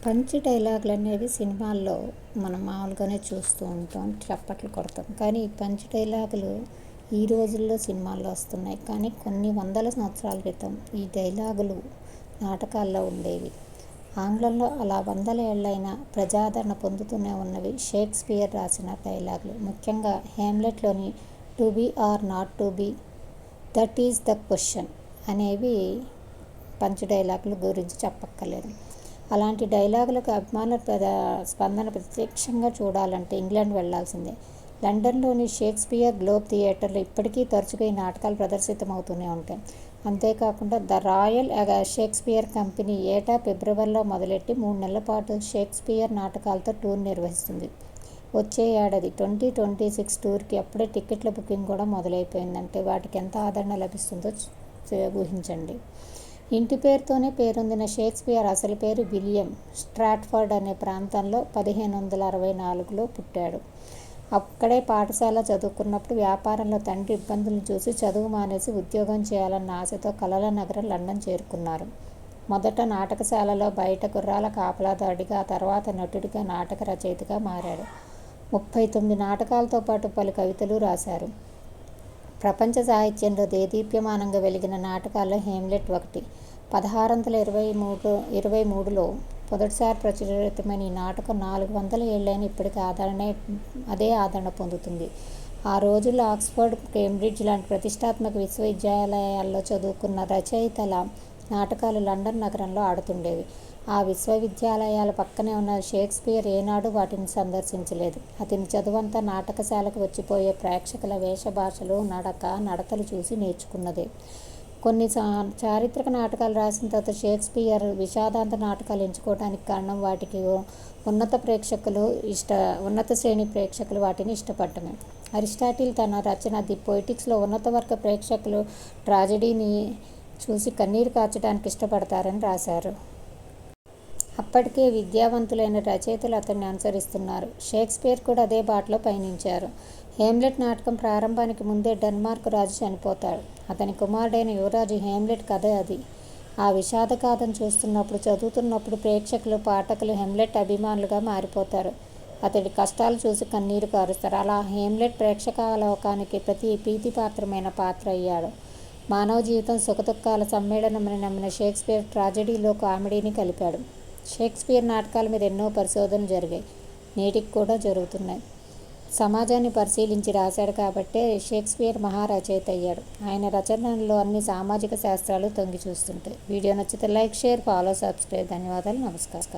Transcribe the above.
Punch డైలాగులు అనేవి సినిమాల్లో మనం మామూలుగానే చూస్తూ ఉంటాం, చప్పట్లు కొడతాం. కానీ ఈ పంచ్ డైలాగులు ఈ రోజుల్లో సినిమాల్లో వస్తున్నాయి. కానీ కొన్ని వందల సంవత్సరాల క్రితం ఈ డైలాగులు నాటకాల్లో ఉండేవి. ఆంగ్లంలో అలా వందల ఏళ్ళైనా ప్రజాదరణ పొందుతూనే ఉన్నవి షేక్స్పియర్ రాసిన డైలాగులు. ముఖ్యంగా హేమ్లెట్లోని to be or not to be, that is the question అనేవి పంచ్ డైలాగుల గురించి చెప్పక్కర్లేదు. అలాంటి డైలాగులకు అభిమానుల స్పందన ప్రత్యక్షంగా చూడాలంటే ఇంగ్లాండ్ వెళ్లాల్సిందే. లండన్లోని షేక్స్పియర్ గ్లోబ్ థియేటర్లో ఇప్పటికీ తరచుగా ఈ నాటకాలు ప్రదర్శితమవుతూనే ఉంటాయి. అంతేకాకుండా ద రాయల్ షేక్స్పియర్ కంపెనీ ఏటా ఫిబ్రవరిలో మొదలెట్టి 3 నెలల పాటు షేక్స్పియర్ నాటకాలతో టూర్ నిర్వహిస్తుంది. వచ్చే ఏడాది 2026 టూర్కి అప్పుడే టికెట్ల బుకింగ్ కూడా మొదలైపోయిందంటే వాటికి ఎంత ఆదరణ లభిస్తుందో ఊహించండి. ఇంటి పేరుతోనే పేరొందిన షేక్స్పియర్ అసలు పేరు విలియం స్ట్రాట్ఫర్డ్ అనే ప్రాంతంలో 1564లో పుట్టాడు. అక్కడే పాఠశాల చదువుకున్నప్పుడు వ్యాపారంలో తండ్రి ఇబ్బందులను చూసి చదువు మానేసి ఉద్యోగం చేయాలన్న ఆశతో కలల నగరం లండన్ చేరుకున్నారు. మొదట నాటకశాలలో బయట గుర్రాల కాపలాదాడిగా, ఆ తర్వాత నటుడిగా, నాటక రచయితగా మారాడు. 39 నాటకాలతో పాటు పలు కవితలు రాశారు. ప్రపంచ సాహిత్యంలో దేదీప్యమానంగా వెలిగిన నాటకాల్లో హేమ్లెట్ ఒకటి. 1623లో మొదటిసారి ప్రచురితమైన ఈ నాటకం 400 ఏళ్ళైన ఇప్పటికీ అదే ఆదరణ పొందుతుంది. ఆ రోజుల్లో ఆక్స్ఫర్డ్, కేంబ్రిడ్జ్ లాంటి ప్రతిష్టాత్మక విశ్వవిద్యాలయాల్లో చదువుకున్న రచయితల నాటకాలు లండన్ నగరంలో ఆడుతుండేవి. ఆ విశ్వవిద్యాలయాల పక్కనే ఉన్న షేక్స్పియర్ ఏనాడు వాటిని సందర్శించలేదు. అతని చదువంతా నాటకశాలకు వచ్చిపోయే ప్రేక్షకుల వేషభాషలు, నడతలు చూసి నేర్చుకున్నదే. కొన్ని చారిత్రక నాటకాలు రాసిన తర్వాత షేక్స్పియర్ విషాదాంత నాటకాలు ఎంచుకోవడానికి కారణం వాటికి ఉన్నత శ్రేణి ప్రేక్షకులు వాటిని ఇష్టపడటమే. అరిస్టాటిల్ తన రచన ది పొయిటిక్స్లో ఉన్నత వర్గ ప్రేక్షకులు ట్రాజెడీని చూసి కన్నీరు కార్చడానికి ఇష్టపడతారని రాశారు. అప్పటికే విద్యావంతులైన రచయితలు అతన్ని అనుసరిస్తున్నారు. షేక్స్పియర్ కూడా అదే బాటలో పయనించారు. హేమ్లెట్ నాటకం ప్రారంభానికి ముందే డెన్మార్క్ రాజు చనిపోతాడు. అతని కుమారుడైన యువరాజు హేమ్లెట్ కథ అది. ఆ విషాద గాథను చదువుతున్నప్పుడు ప్రేక్షకులు, పాఠకులు హేమ్లెట్ అభిమానులుగా మారిపోతారు. అతడి కష్టాలు చూసి కన్నీరు కారుస్తారు. అలా హేమ్లెట్ ప్రేక్షకాలోకానికి ప్రతి ప్రీతిపాత్రమైన పాత్ర అయ్యాడు. మానవ జీవితం సుఖదుఖాల సమ్మేళనమని నమ్మిన షేక్స్పియర్ ట్రాజెడీలో కామెడీని కలిపాడు. షేక్స్పియర్ నాటకాల మీద ఎన్నో పరిశోధనలు జరిగాయి, నేటికి కూడా జరుగుతున్నాయి. సమాజాన్ని పరిశీలించి రాశాడు కాబట్టే షేక్స్పియర్ మహారచయిత అయ్యాడు. ఆయన రచనల్లో అన్ని సామాజిక శాస్త్రాలు తొంగి చూస్తుంటాయి. వీడియో నచ్చితే లైక్, షేర్, ఫాలో, సబ్స్క్రైబ్. ధన్యవాదాలు. నమస్కారం.